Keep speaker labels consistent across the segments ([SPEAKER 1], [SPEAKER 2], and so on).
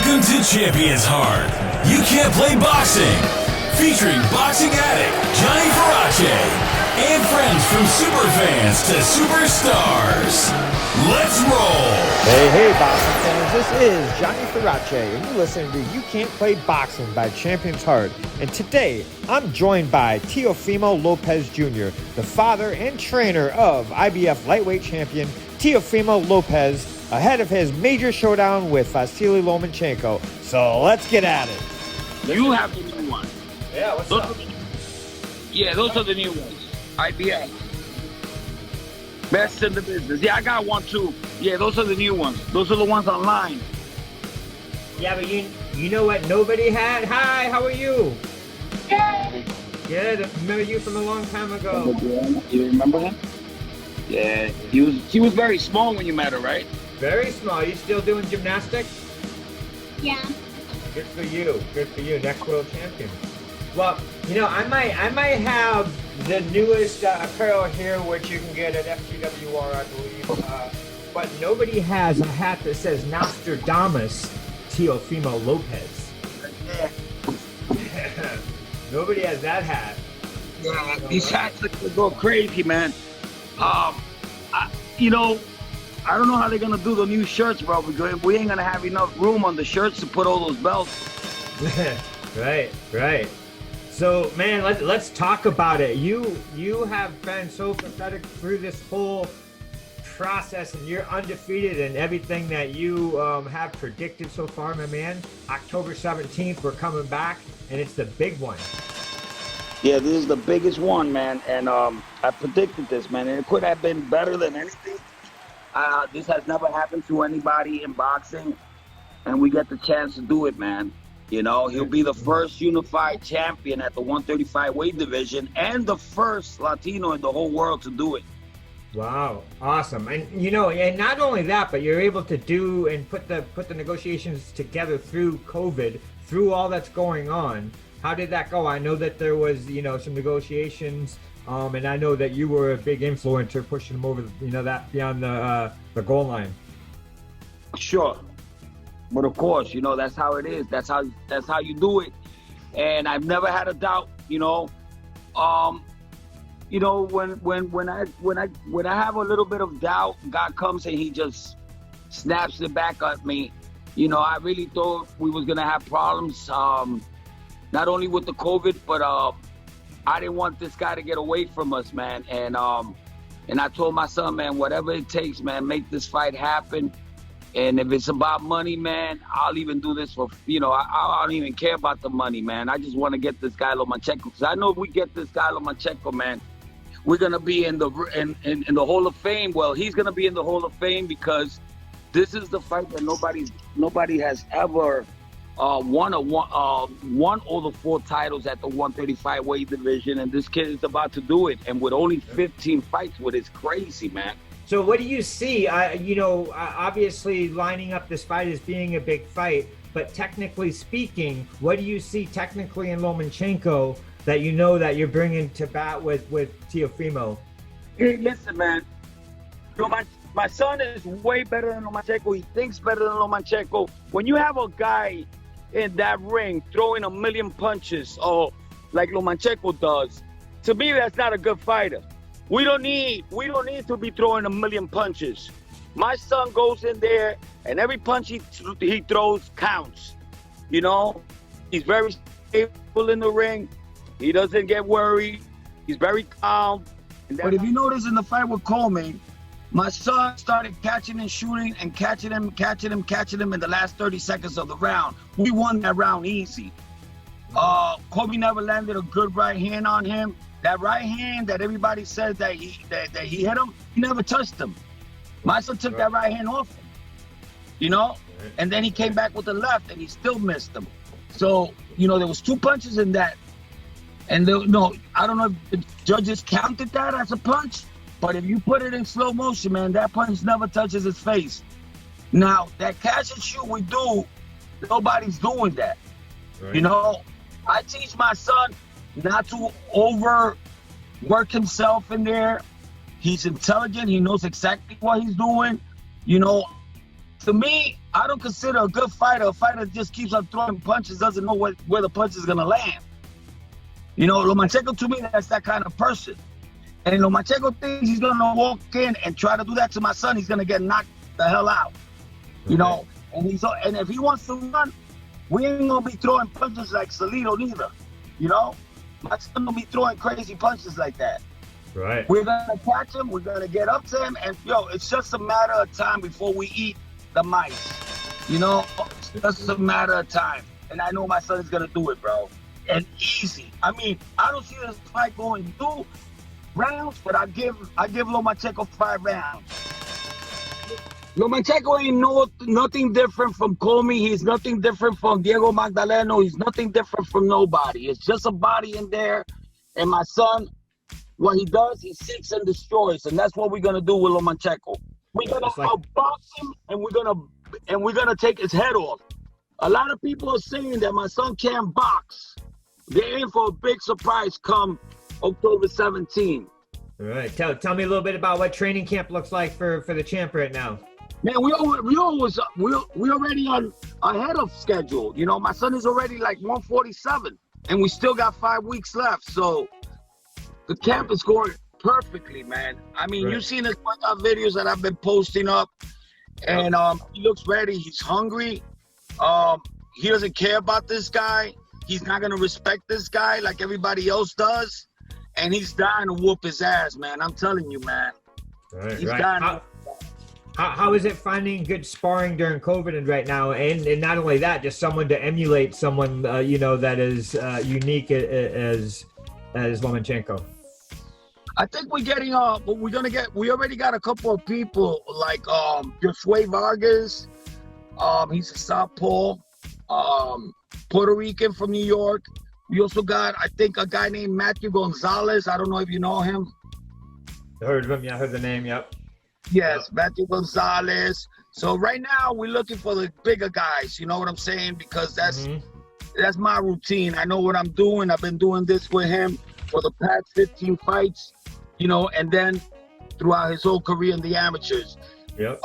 [SPEAKER 1] Welcome to Champions Heart. You can't play boxing. Featuring boxing addict Johnny Farache and friends from superfans to superstars. Let's roll.
[SPEAKER 2] Hey, boxing fans. This is Johnny Farache, and you're listening to You Can't Play Boxing by Champions Heart. And today, I'm joined by Teofimo Lopez Jr., the father and trainer of IBF lightweight champion Teofimo Lopez, ahead of his major showdown with Vasily Lomachenko. So let's get at it.
[SPEAKER 3] You have the new one.
[SPEAKER 2] Yeah, what's up?
[SPEAKER 3] Those are the new ones. IBF. Best in the business. Yeah, I got one too. Yeah, those are the new ones. Those are the ones online.
[SPEAKER 2] Yeah, but you know what nobody had? Hi, how are you?
[SPEAKER 3] Yay!
[SPEAKER 2] Good. Remember you from a long time ago.
[SPEAKER 3] You remember him? Yeah, he was very small when you met her, right?
[SPEAKER 2] Very small. You still doing gymnastics?
[SPEAKER 4] Yeah.
[SPEAKER 2] Good for you. Good for you. Next world champion. Well, you know, I might have the newest apparel here, which you can get at FGWR, I believe. But nobody has a hat that says Nostradamus Teofimo Lopez. Nobody has that hat.
[SPEAKER 3] Yeah, these hats go crazy, man. I don't know how they're gonna do the new shirts, bro. Because we ain't gonna have enough room on the shirts to put all those belts.
[SPEAKER 2] Right. So, man, let's talk about it. You have been so pathetic through this whole process, and you're undefeated in everything that you have predicted so far, my man. October 17th, we're coming back, and it's the big one.
[SPEAKER 3] Yeah, this is the biggest one, man, and I predicted this, man, and it could have been better than anything. This has never happened to anybody in boxing, and we get the chance to do it, man. You know, he'll be the first unified champion at the 135 weight division and the first Latino in the whole world to do it.
[SPEAKER 2] Wow, awesome. And you know, and not only that, but you're able to do and put the negotiations together through COVID, through all that's going on. How did that go? I know that there was, you know, some negotiations, and I know that you were a big influencer pushing them over, you know, that beyond the goal line.
[SPEAKER 3] Sure. But of course, you know, that's how it is. That's how you do it. And I've never had a doubt, you know. You know, when I have a little bit of doubt, God comes and he just snaps it back at me. You know, I really thought we was gonna have problems, not only with the COVID, but I didn't want this guy to get away from us, man. And I told my son, man, whatever it takes, man, make this fight happen. And if it's about money, man, I'll even do this for, you know, I don't even care about the money, man. I just want to get this guy Lomachenko, because I know if we get this guy Lomachenko, man, we're gonna be in the Hall of Fame. Well, he's gonna be in the Hall of Fame because this is the fight that nobody has ever won all the 4 titles at the 135 weight division, and this kid is about to do it. And with only 15 fights, it's crazy, man.
[SPEAKER 2] So what do you see? You know, obviously lining up this fight as being a big fight, but technically speaking, what do you see technically in Lomachenko that you know that you're bringing to bat with Teofimo?
[SPEAKER 3] Hey, listen, man. You know, my son is way better than Lomachenko. He thinks better than Lomachenko. When you have a guy in that ring throwing a million punches, like Lomachenko does, to me, that's not a good fighter. We don't need to be throwing a million punches. My son goes in there, and every punch he throws counts. You know, he's very stable in the ring. He doesn't get worried. He's very calm. But if you notice in the fight with Coleman, my son started catching and shooting and catching him in the last 30 seconds of the round. We won that round easy. Kobe never landed a good right hand on him. That right hand that everybody says that he hit him, he never touched him. My son took that right hand off him, you know? And then he came back with the left and he still missed him. So, you know, there was 2 punches in that. And no, I don't know if the judges counted that as a punch, but if you put it in slow motion, man, that punch never touches his face. Now, that catch and shoot we do, nobody's doing that. Right. You know, I teach my son not to overwork himself in there. He's intelligent. He knows exactly what he's doing. You know, To me, I don't consider a good fighter a fighter that just keeps on throwing punches, doesn't know where the punch is going to land. You know, Lomachenko, to me, that's that kind of person. And Lomachenko thinks he's going to walk in and try to do that to my son, he's going to get knocked the hell out. You know, and if he wants to run, we ain't going to be throwing punches like Salido neither. You know, my son will be throwing crazy punches like that.
[SPEAKER 2] Right.
[SPEAKER 3] We're going to catch him. We're going to get up to him. And, it's just a matter of time before we eat the mice. You know, it's just a matter of time. And I know my son is going to do it, bro. And easy. I mean, I don't see this fight going 2 rounds, but I give Lomachenko 5 rounds. Lomachenko ain't nothing different from Comey. He's nothing different from Diego Magdaleno. He's nothing different from nobody. It's just a body in there. And my son, what he does, he seeks and destroys, and that's what we're gonna do with Lomachenko. We're gonna outbox him, and we're gonna take his head off. A lot of people are saying that my son can't box. They're in for a big surprise come October 17th.
[SPEAKER 2] All right, tell me a little bit about what training camp looks like for the champ right now.
[SPEAKER 3] Man, we already on ahead of schedule. You know, my son is already like 147, and we still got 5 weeks left. So the camp is going perfectly, man. I mean, You've seen his videos that I've been posting up, and he looks ready. He's hungry. He doesn't care about this guy. He's not gonna respect this guy like everybody else does, and he's dying to whoop his ass, man. I'm telling you, man. He's dying.
[SPEAKER 2] How is it finding good sparring during COVID and right now? And not only that, just someone to emulate someone, that is unique as Lomachenko.
[SPEAKER 3] I think we're getting, we already got a couple of people like Josué Vargas. He's a southpaw, Puerto Rican from New York. We also got, I think, a guy named Matthew Gonzalez. I don't know if you know him.
[SPEAKER 2] I heard of him. Yeah, I heard the name. Yep.
[SPEAKER 3] Yes, Matthew Gonzalez. So right now we're looking for the bigger guys. You know what I'm saying? Because that's my routine. I know what I'm doing. I've been doing this with him for the past 15 fights. You know, and then throughout his whole career in the amateurs. Yep.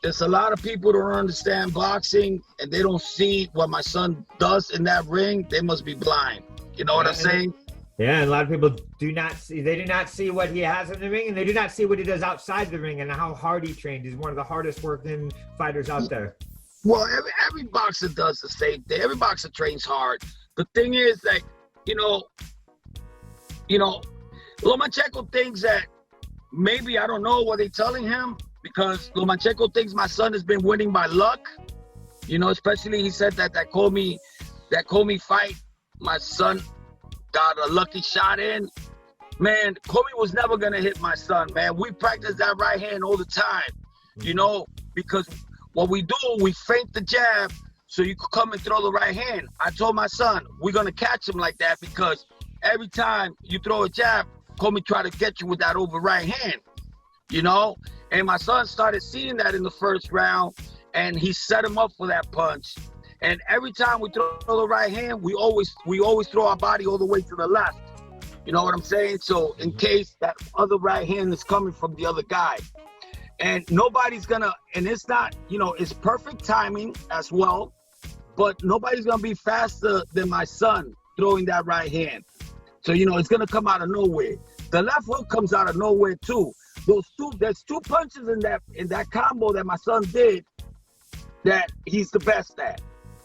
[SPEAKER 3] There's a lot of people that don't understand boxing, and they don't see what my son does in that ring. They must be blind. You know what I'm saying?
[SPEAKER 2] Yeah, and a lot of people do not see what he has in the ring, and they do not see what he does outside the ring and how hard he trained. He's one of the hardest working fighters out there.
[SPEAKER 3] Well, every boxer does the same thing. Every boxer trains hard. The thing is that, Lomachenko thinks that maybe, I don't know what they're telling him, because Lomachenko thinks my son has been winning by luck. Especially he said that Comey fight, my son got a lucky shot in. Man, Comey was never going to hit my son, man. We practice that right hand all the time, because what we do, we feint the jab so you could come and throw the right hand. I told my son, we're going to catch him like that, because every time you throw a jab, Comey try to get you with that over right hand, And my son started seeing that in the first round, and he set him up for that punch. And every time we throw the right hand, we always throw our body all the way to the left. You know what I'm saying? So in case that other right hand is coming from the other guy. And nobody's gonna, and it's not, it's perfect timing as well, but nobody's gonna be faster than my son throwing that right hand. So, it's gonna come out of nowhere. The left hook comes out of nowhere too. There's 2 punches in that combo that my son did that he's the best at.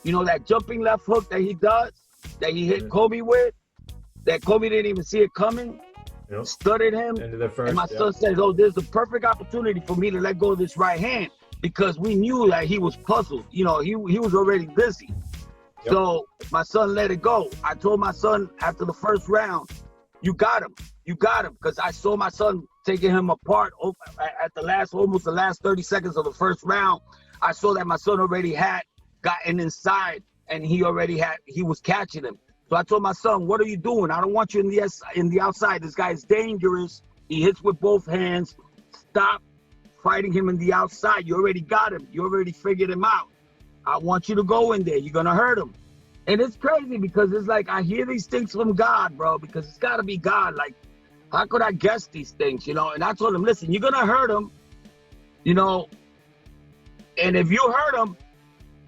[SPEAKER 3] That jumping left hook that he does, that he hit Comey with, that Comey didn't even see it coming, studied him. Into the first, and my son says, there's the perfect opportunity for me to let go of this right hand, because we knew that he was puzzled. He was already busy. Yep. So my son let it go. I told my son after the first round, you got him, because I saw my son taking him apart at almost the last 30 seconds of the first round. I saw that my son already had gotten inside, and he was catching him. So I told my son, what are you doing? I don't want you in the outside. This guy is dangerous. He hits with both hands. Stop fighting him in the outside. You already got him. You already figured him out. I want you to go in there. You're going to hurt him. And it's crazy, because it's like I hear these things from God, bro, because it's got to be God. Like, how could I guess these things, And I told him, listen, you're going to hurt him, And if you hurt him,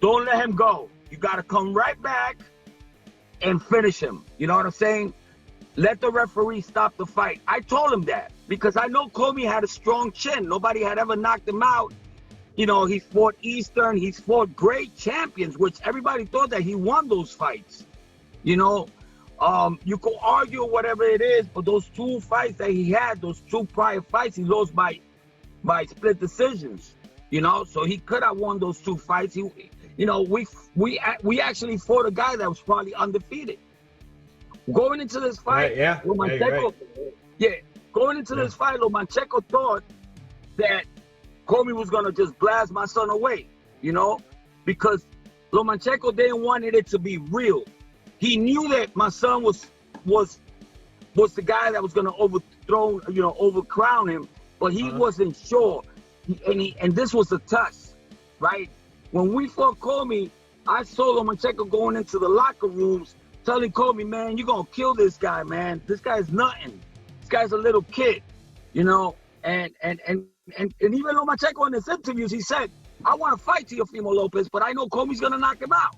[SPEAKER 3] don't let him go. You got to come right back and finish him. You know what I'm saying? Let the referee stop the fight. I told him that because I know Comey had a strong chin. Nobody had ever knocked him out. You know, he fought Eastern. He's fought great champions, which everybody thought that he won those fights. You know, you could argue whatever it is, but those 2 fights that he had, those 2 prior fights, he lost by split decisions. You know, so he could have won those 2 fights. We actually fought a guy that was probably undefeated. Going into this fight, Lomachenko, going into this fight, Lomachenko thought that Comey was gonna just blast my son away, you know, because Lomachenko didn't want it to be real. He knew that my son was the guy that was gonna overcrown him, but he wasn't sure. And this was a test, right? When we fought Comey, I saw Lomachenko going into the locker rooms telling Comey, man, you're gonna kill this guy, man. This guy's nothing. This guy's a little kid, you know. And even Lomachenko in his interviews, he said, I want to fight Teofimo Lopez, but I know Comey's gonna knock him out.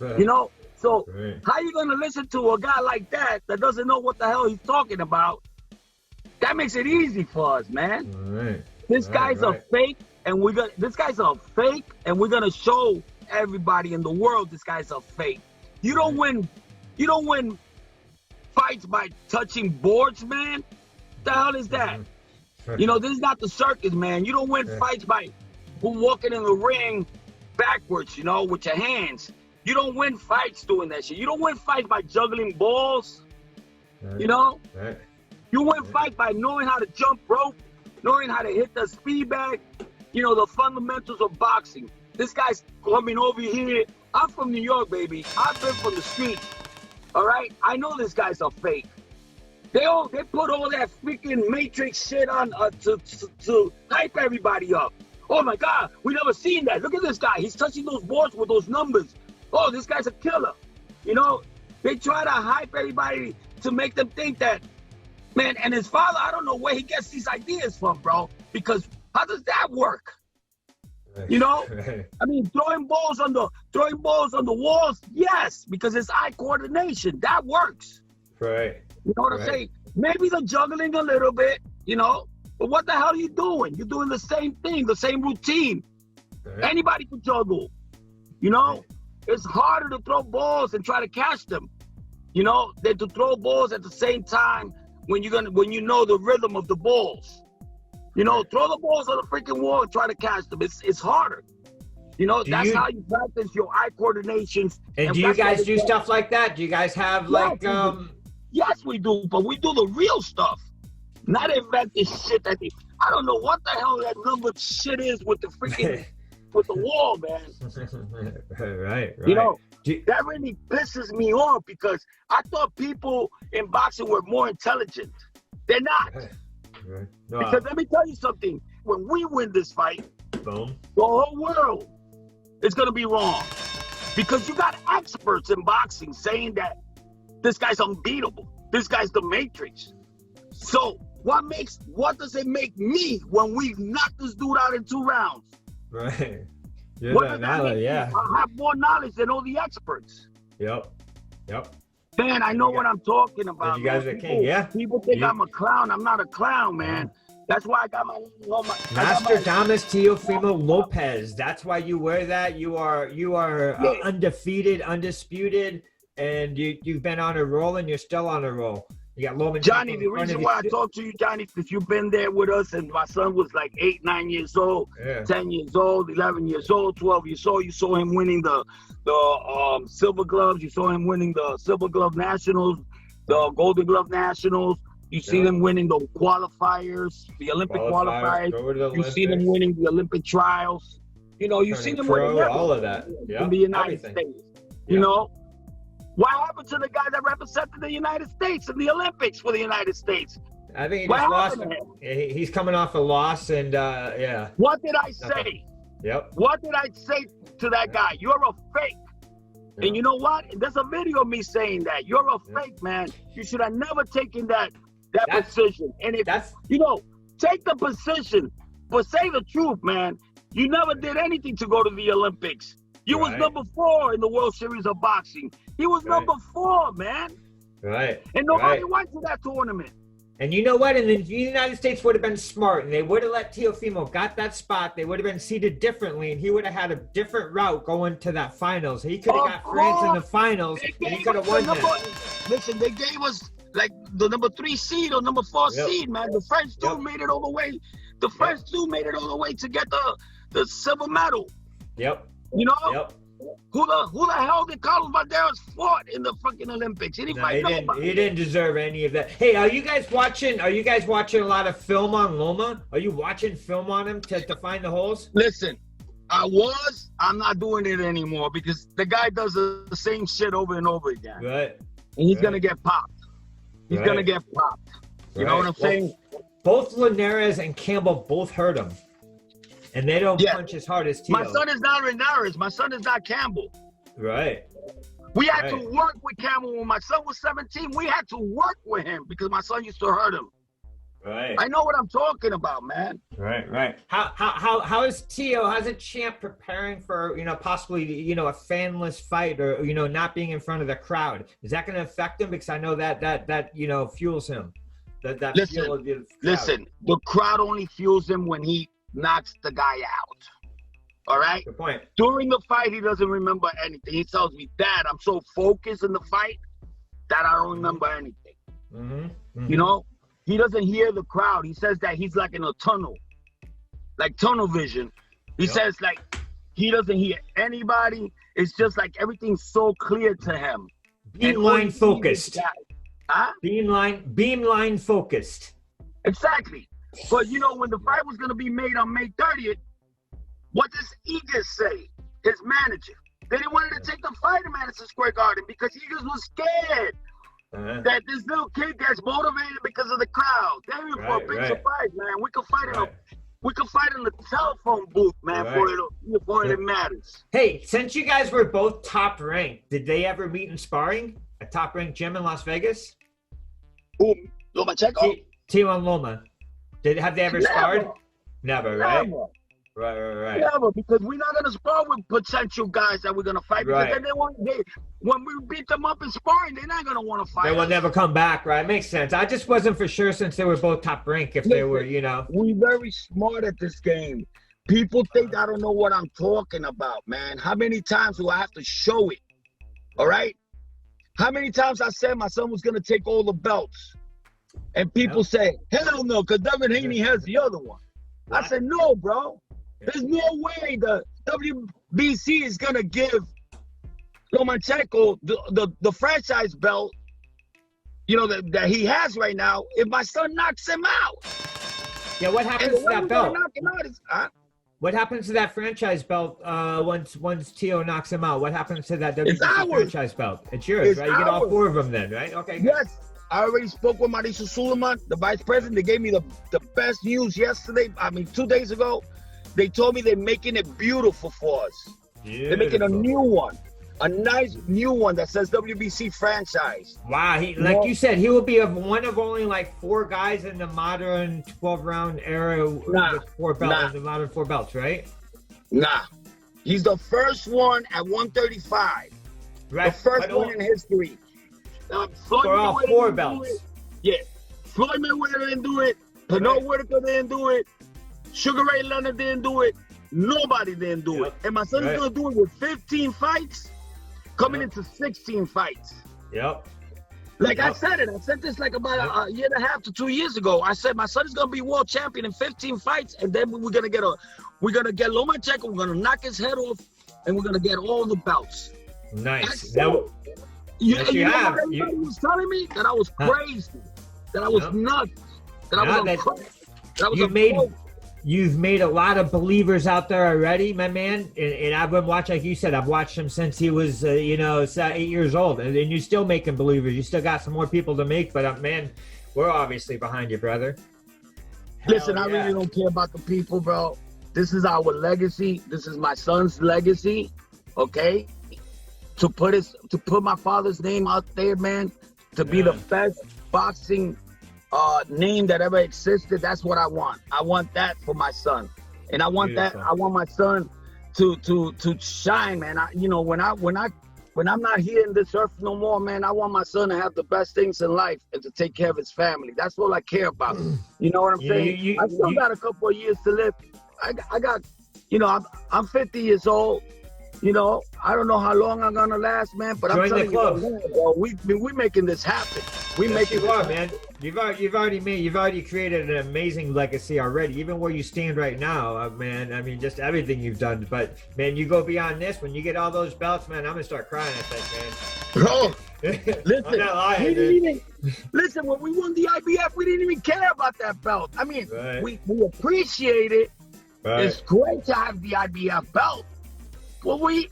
[SPEAKER 3] Right. You know, so how you gonna listen to a guy like that doesn't know what the hell he's talking about? That makes it easy for us, man.
[SPEAKER 2] Right.
[SPEAKER 3] This guy's a fake, and we're gonna show everybody in the world this guy's a fake. You don't win fights by touching boards, man. What the hell is that? You know, this is not the circus, man. You don't win fights by walking in the ring backwards, you know, with your hands. You don't win fights doing that shit. You don't win fights by juggling balls, you know? You win fights by knowing how to jump rope, knowing how to hit the speed bag, you know, the fundamentals of boxing. This guy's coming over here. I'm from New York, baby. I've been from the streets, all right? I know this guy's a fake. They put all that freaking Matrix shit on to hype everybody up. Oh, my God, we never seen that. Look at this guy. He's touching those boards with those numbers. Oh, this guy's a killer. You know, they try to hype everybody to make them think that, man, and his father, I don't know where he gets these ideas from, bro, because how does that work? You know, I mean, throwing balls on the walls, yes, because it's eye coordination. That works.
[SPEAKER 2] Right.
[SPEAKER 3] You know what I'm saying? Maybe the juggling a little bit, you know, but what the hell are you doing? You're doing the same thing, the same routine. Anybody can juggle, you know? It's harder to throw balls and try to catch them, you know, than to throw balls at the same time when you know the rhythm of the balls. You know, throw the balls on the freaking wall and try to catch them. It's harder. You know, that's how you practice your eye coordinations.
[SPEAKER 2] And do you guys do stuff like that? Do you guys have
[SPEAKER 3] Yes, we do, but we do the real stuff. Not invent this shit that I don't know what the hell that number shit is with the freaking with the wall, man.
[SPEAKER 2] Right.
[SPEAKER 3] You know, that really pisses me off because I thought people in boxing were more intelligent. They're not.
[SPEAKER 2] Right.
[SPEAKER 3] Because let me tell you something. When we win this fight,
[SPEAKER 2] boom,
[SPEAKER 3] the whole world is going to be wrong. Because you got experts in boxing saying that this guy's unbeatable. This guy's the Matrix. So what does it make me when we knock this dude out in 2 rounds?
[SPEAKER 2] Right.
[SPEAKER 3] I have more knowledge than all the experts.
[SPEAKER 2] Yep.
[SPEAKER 3] Man, I know what I'm talking about.
[SPEAKER 2] You guys are king, yeah.
[SPEAKER 3] People think I'm a clown. I'm not a clown, man. That's why I got my
[SPEAKER 2] Nostradamus Teofimo Lopez. That's why you wear that. You are undefeated, undisputed, and you've been on a roll, and you're still on a roll. You got Lomachenko.
[SPEAKER 3] Johnny, the reason why I talk to you, Johnny, because you've been there with us, and my son was like 8, 9 years old, 10 years old, 11 years old, 12 years old. You saw him winning the Silver Gloves. You saw him winning the Silver Glove Nationals, the Golden Glove Nationals. You see them winning the qualifiers, the Olympic qualifiers. You see them winning the Olympic trials. You know, you see them winning
[SPEAKER 2] all of that
[SPEAKER 3] in the United States. You know, what happened to the guy that represented the United States in the Olympics for the United States?
[SPEAKER 2] I think he just lost. He's coming off a loss, and
[SPEAKER 3] What did I say? What did I say to that guy? You're a fake. And you know what? There's a video of me saying that. You're a fake, man. You should have never taken that position. And if you know, take the position, but say the truth, man. You never did anything to go to the Olympics. You was number 4 in the World Series of Boxing. He was number 4, man.
[SPEAKER 2] Right.
[SPEAKER 3] And nobody went to that tournament.
[SPEAKER 2] And you know what? And the United States would have been smart, and they would have let Teofimo got that spot. They would have been seated differently, and he would have had a different route going to that finals. He could have got France in the finals, and he could have won that.
[SPEAKER 3] Listen, they gave us like the number 3 seed or number 4 seed, man. The French dude made it all the way. The French dude made it all the way to get the silver medal.
[SPEAKER 2] Yep.
[SPEAKER 3] You know? Who the hell did Carlos Banderas fought in the fucking Olympics? He didn't fight nobody.
[SPEAKER 2] He didn't deserve any of that. Hey, are you guys watching a lot of film on Loma? Are you watching film on him to find the holes?
[SPEAKER 3] Listen, I'm not doing it anymore because the guy does the same shit over and over again.
[SPEAKER 2] Right.
[SPEAKER 3] And he's gonna get popped. He's gonna get popped. You know what I'm saying?
[SPEAKER 2] Both Linares and Campbell both hurt him. And they don't punch as hard as Tio.
[SPEAKER 3] My son is not Linares. My son is not Campbell.
[SPEAKER 2] Right.
[SPEAKER 3] We had to work with Campbell when my son was 17. We had to work with him because my son used to hurt him.
[SPEAKER 2] Right.
[SPEAKER 3] I know what I'm talking about, man.
[SPEAKER 2] Right. How is Tio? How's a champ preparing for possibly a fanless fight or not being in front of the crowd? Is that going to affect him? Because I know that fuels him.
[SPEAKER 3] Listen. The crowd only fuels him when he knocks the guy out. All right?
[SPEAKER 2] Good point.
[SPEAKER 3] During the fight, he doesn't remember anything. He tells me, Dad, I'm so focused in the fight that I don't remember anything.
[SPEAKER 2] Mm-hmm.
[SPEAKER 3] You know? He doesn't hear the crowd. He says that he's like in a tunnel. Like tunnel vision. He says like he doesn't hear anybody. It's just like everything's so clear to him.
[SPEAKER 2] Beamline focused.
[SPEAKER 3] Huh?
[SPEAKER 2] Beamline focused.
[SPEAKER 3] Exactly. But when the fight was gonna be made on May 30th, what does Eagles say? His manager. They didn't want to take the fight in Madison Square Garden because Eagles was scared that this little kid gets motivated because of the crowd. They were for a big surprise, man. We could fight in the telephone booth, man, before it matters.
[SPEAKER 2] Hey, since you guys were both top ranked, did they ever meet in sparring? A top ranked gym in Las Vegas?
[SPEAKER 3] Who? Lomachenko?
[SPEAKER 2] Tio and Loma. Have they ever sparred? Never, right?
[SPEAKER 3] Never.
[SPEAKER 2] Right.
[SPEAKER 3] Never, because we're not gonna spar with potential guys that we're gonna fight. Because then when we beat them up in sparring, they're not gonna want to fight.
[SPEAKER 2] They will never come back, right? Makes sense. I just wasn't for sure since they were both top rank if they were,
[SPEAKER 3] We're very smart at this game. People think I don't know what I'm talking about, man. How many times do I have to show it? All right? How many times I said my son was gonna take all the belts? And people say, hell no, because Devin Haney has the other one. I said, no, bro. There's no way the WBC is going to give Lomachenko the franchise belt, that he has right now if my son knocks him out.
[SPEAKER 2] Yeah, what happens to that belt? What happens to that franchise belt once Tio knocks him out? What happens to that WBC franchise belt? It's yours, right? You get all 4 of them then, right? Okay.
[SPEAKER 3] Yes. I already spoke with Mauricio Suleiman, the vice president. They gave me the best news yesterday. 2 days ago. They told me they're making it beautiful for us. Beautiful. They're making a new one. A nice new one that says WBC franchise.
[SPEAKER 2] Wow. You said, he will be one of only like 4 guys in the modern 12-round era with 4 belts, the modern 4 belts, right?
[SPEAKER 3] Nah. He's the first one at 135.
[SPEAKER 2] Right.
[SPEAKER 3] The first one in history.
[SPEAKER 2] For all 4 belts.
[SPEAKER 3] Yeah. Floyd Mayweather didn't do it. Pernod Whitaker didn't do it. Sugar Ray Leonard didn't do it. Nobody didn't do it. And my son is going to do it with 15 fights, coming into 16 fights.
[SPEAKER 2] Yep.
[SPEAKER 3] I said it. I said this like about a year and a half to 2 years ago. I said my son is going to be world champion in 15 fights, and then we're going to get Lomachenko. We're going to knock his head off, and we're going to get all the belts.
[SPEAKER 2] Nice.
[SPEAKER 3] Everybody was telling me that I was crazy, that I was nuts, that I was crazy.
[SPEAKER 2] You've made a lot of believers out there already, my man. And I've been watching, like you said, I've watched him since he was, 8 years old. And you're still making believers. You still got some more people to make. But, man, we're obviously behind you, brother.
[SPEAKER 3] Listen, I really don't care about the people, bro. This is our legacy. This is my son's legacy, okay? To put my father's name out there, man, to be the best boxing name that ever existed. That's what I want. I want that for my son. And I want that. I want my son to shine, man. When I'm not here in this earth no more, man, I want my son to have the best things in life and to take care of his family. That's all I care about. You know what I'm saying? I still got a couple of years to live. I got, I'm 50 years old. I don't know how long I'm gonna last, man. But I'm telling you, we making this happen.
[SPEAKER 2] Man. You've already created an amazing legacy already. Even where you stand right now, man. I mean, just everything you've done. But man, you go beyond this. When you get all those belts, man, I'm gonna start crying. I think, man.
[SPEAKER 3] Bro, listen,
[SPEAKER 2] I'm not lying,
[SPEAKER 3] listen. When we won the IBF, we didn't even care about that belt. I mean, we appreciate it. Right. It's great to have the IBF belt. Well, we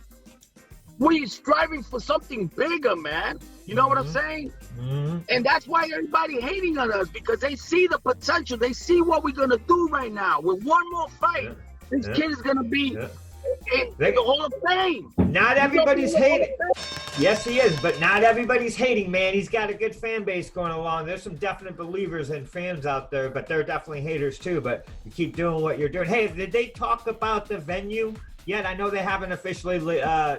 [SPEAKER 3] striving for something bigger, man. You know what I'm saying? Mm-hmm. And that's why everybody hating on us, because they see the potential. They see what we're gonna do right now. With one more fight, this kid is gonna be in the Hall of Fame.
[SPEAKER 2] Not everybody's hating. Yes, he is, but not everybody's hating, man. He's got a good fan base going along. There's some definite believers and fans out there, but they're definitely haters too. But you keep doing what you're doing. Hey, did they talk about the venue yet? I know they haven't officially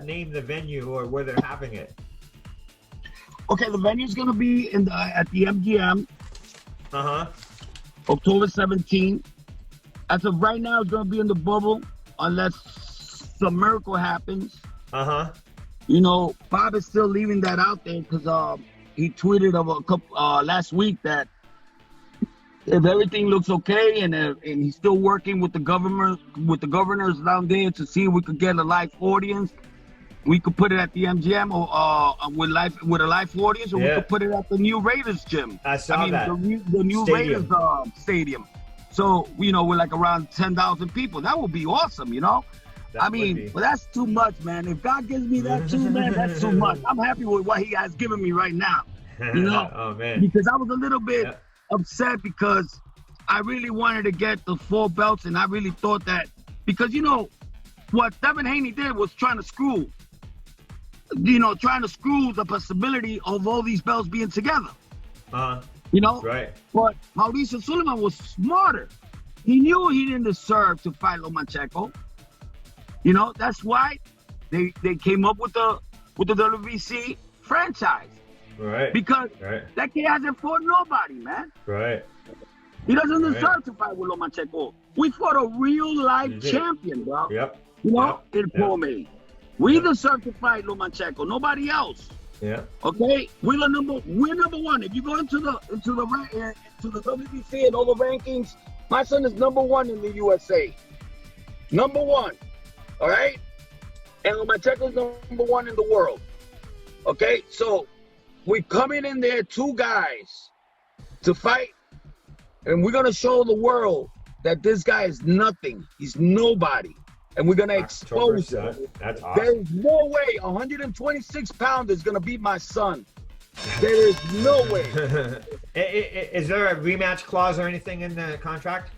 [SPEAKER 2] named the venue or where they're having it.
[SPEAKER 3] Okay, the venue's gonna be at the MGM. October 17th. As of right now, it's gonna be in the bubble unless some miracle happens. Bob is still leaving that out there because he tweeted last week that if everything looks okay and he's still working with the governors down there to see if we could get a live audience. We could put it at the MGM or with a live audience, or we could put it at the new Raiders gym.
[SPEAKER 2] The
[SPEAKER 3] new Raiders stadium. So, with like around 10,000 people. That would be awesome, But that's too much, man. If God gives me that too, man, that's too much. I'm happy with what he has given me right now,
[SPEAKER 2] Oh, man.
[SPEAKER 3] Because I was a little bit upset because I really wanted to get the 4 belts, and I really thought that because, what Devin Haney did was trying to screw the possibility of all these belts being together.
[SPEAKER 2] Right.
[SPEAKER 3] But Mauricio Suleiman was smarter. He knew he didn't deserve to fight Lomachenko. That's why they came up with the WBC franchise.
[SPEAKER 2] Right.
[SPEAKER 3] Because that kid hasn't fought nobody, man.
[SPEAKER 2] Right.
[SPEAKER 3] He doesn't deserve to fight with Lomachenko. We fought a real life champion, bro.
[SPEAKER 2] Yep.
[SPEAKER 3] In Pomey. We deserve to fight Lomachenko. Nobody else.
[SPEAKER 2] Yeah.
[SPEAKER 3] Okay. We're number one. If you go into the WBC and all the rankings, my son is number 1 in the USA. Number 1. All right. And Lomachenko is number 1 in the world. Okay. So we're coming in there, 2 guys to fight, and we're gonna show the world that this guy is nothing. He's nobody. And we're going to expose him.
[SPEAKER 2] That's awesome.
[SPEAKER 3] There is no way 126 pounders is going to beat my son. There is no way.
[SPEAKER 2] Is there a rematch clause or anything in the contract?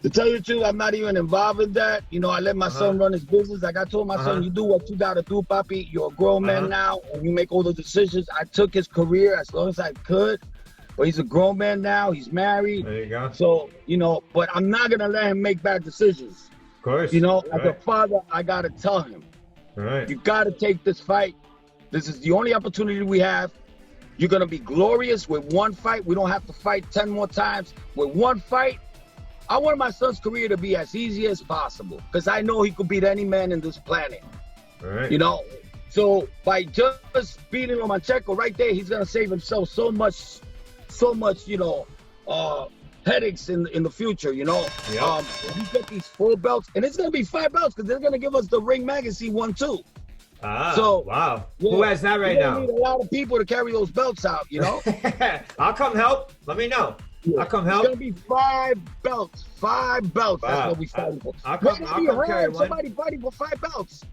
[SPEAKER 3] To tell you the truth, I'm not even involved in that. I let my son run his business. Like I told my son, you do what you got to do, papi. You're a grown man now, and you make all the decisions. I took his career as long as I could. But he's a grown man now. He's married.
[SPEAKER 2] There you go.
[SPEAKER 3] So, but I'm not going to let him make bad decisions.
[SPEAKER 2] Of course.
[SPEAKER 3] As a father, I got to tell him, you got to take this fight. This is the only opportunity we have. You're going to be glorious with one fight. We don't have to fight 10 more times. With one fight, I want my son's career to be as easy as possible because I know he could beat any man in this planet.
[SPEAKER 2] Right.
[SPEAKER 3] So by just beating Lomachenko right there, he's going to save himself so much, headaches in the future, We get these 4 belts, and it's going to be 5 belts because they're going to give us the Ring Magazine one too.
[SPEAKER 2] So wow, who has that right now?
[SPEAKER 3] Need a lot of people to carry those belts out,
[SPEAKER 2] I'll come help. Let me know. I'll come help.
[SPEAKER 3] It's going to be 5 belts. 5 belts. Wow. That's what we fighting for.
[SPEAKER 2] I'll come carry one.
[SPEAKER 3] Somebody fighting for 5 belts.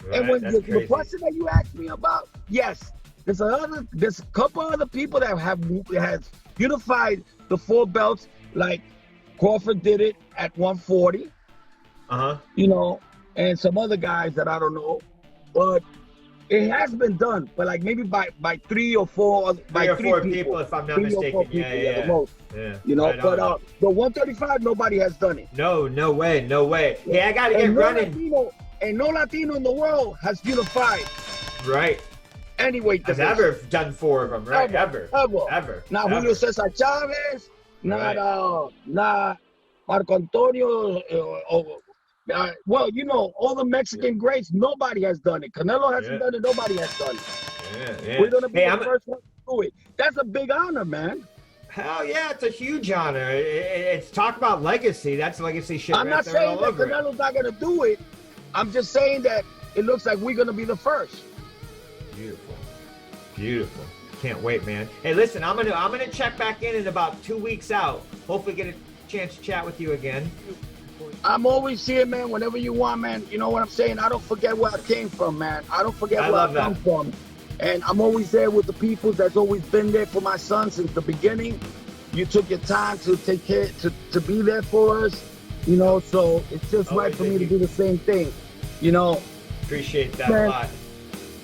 [SPEAKER 2] Right,
[SPEAKER 3] and when the question that you asked me about, yes, there's a couple other people that has unified the 4 belts. Like Crawford did it at 140, and some other guys that I don't know. But It has been done, but like maybe by three or four
[SPEAKER 2] people, if I'm not mistaken.
[SPEAKER 3] The most.
[SPEAKER 2] Yeah.
[SPEAKER 3] You know,
[SPEAKER 2] Right
[SPEAKER 3] but
[SPEAKER 2] on.
[SPEAKER 3] the 135, nobody has done it.
[SPEAKER 2] No way. Hey, I gotta get running.
[SPEAKER 3] No Latino in the world has unified.
[SPEAKER 2] Right.
[SPEAKER 3] Anyway,
[SPEAKER 2] has ever done 4 of them, right? Ever.
[SPEAKER 3] Not Julio Cesar Chavez,
[SPEAKER 2] right.
[SPEAKER 3] not Marco Antonio. Well, you know, all the Mexican greats, nobody has done it. Canelo hasn't done it. Nobody has done it.
[SPEAKER 2] Yeah.
[SPEAKER 3] We're going to be the first one to do it. That's a big honor, man.
[SPEAKER 2] Hell yeah, it's a huge honor. It's talk about legacy. That's legacy shit.
[SPEAKER 3] I'm not saying that Canelo's not going to do it. I'm just saying that it looks like we're going to be the first.
[SPEAKER 2] Beautiful. Can't wait, man. Hey, listen, I'm gonna check back in about 2 weeks out. Hopefully get a chance to chat with you again.
[SPEAKER 3] I'm always here, man, whenever you want, man. You know what I'm saying? I don't forget where I came from, man. I don't forget where I come from. And I'm always there with the people that's always been there for my son since the beginning. You took your time to take care, to be there for us, you know, so it's just right for me to do the same thing, you know.
[SPEAKER 2] Appreciate that a lot.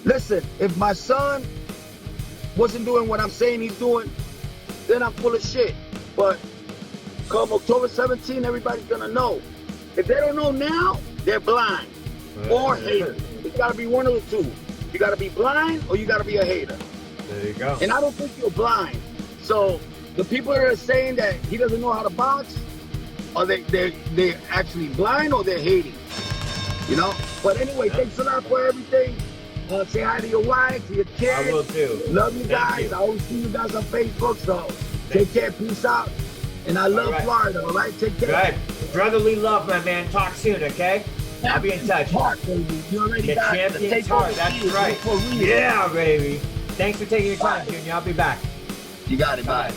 [SPEAKER 3] Listen, if my son wasn't doing what I'm saying he's doing, then I'm full of shit. But come October 17, everybody's gonna know. If they don't know now, they're blind or haters. It's gotta be one of the two. You gotta be blind or you gotta be a hater.
[SPEAKER 2] There you go.
[SPEAKER 3] And I don't think you're blind. So the people that are saying that he doesn't know how to box, are they're actually blind or they're hating? You know? But anyway, thanks a lot for everything. Say hi to your wife, to your kids.
[SPEAKER 2] I will too.
[SPEAKER 3] Love you guys. I always see you guys on Facebook, so take care. Peace out. And I love Florida, all right? Take care.
[SPEAKER 2] Good. Brotherly love, my man. Talk soon, okay? I'll be in touch.
[SPEAKER 3] Heart, baby. You already got
[SPEAKER 2] champion's heart. That's right. Yeah, baby. Thanks for taking your time, Junior. I'll be back.
[SPEAKER 3] You got it. Bye.